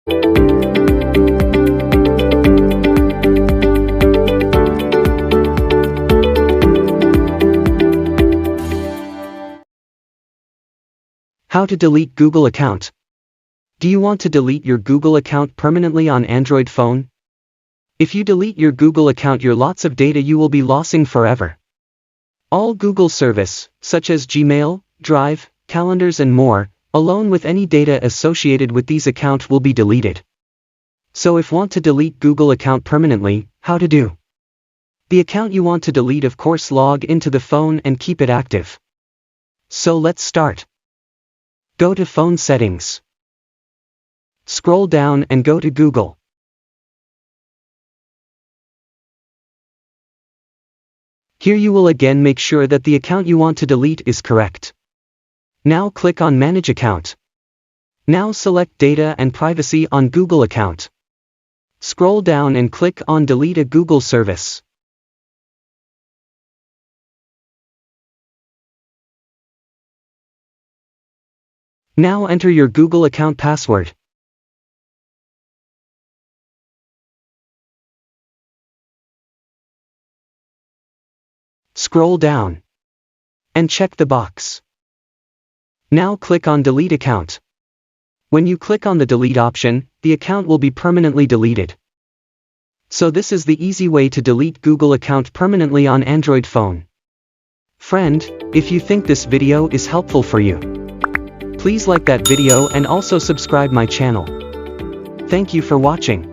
How to delete Google account. Do you want to delete your Google account permanently on Android phone? If you delete your Google account, your lots of data you will be losing forever. All Google service, such as Gmail, Drive, calendars and more, along with any data associated with these accounts will be deleted. So if want to delete Google account permanently, how to do? The account you want to delete, of course, log into the phone and keep it active. So let's start. Go to phone settings. Scroll down and go to Google. Here you will again make sure that the account you want to delete is correct. Now click on Manage Account. Now select Data and Privacy on Google account. Scroll down and click on Delete a Google service. Now enter your Google account password. Scroll down and check the box. Now click on Delete Account. When you click on the delete option, the account will be permanently deleted. So this is the easy way to delete Google account permanently on Android phone. Friend, if you think this video is helpful for you, please like that video and also subscribe my channel. Thank you for watching.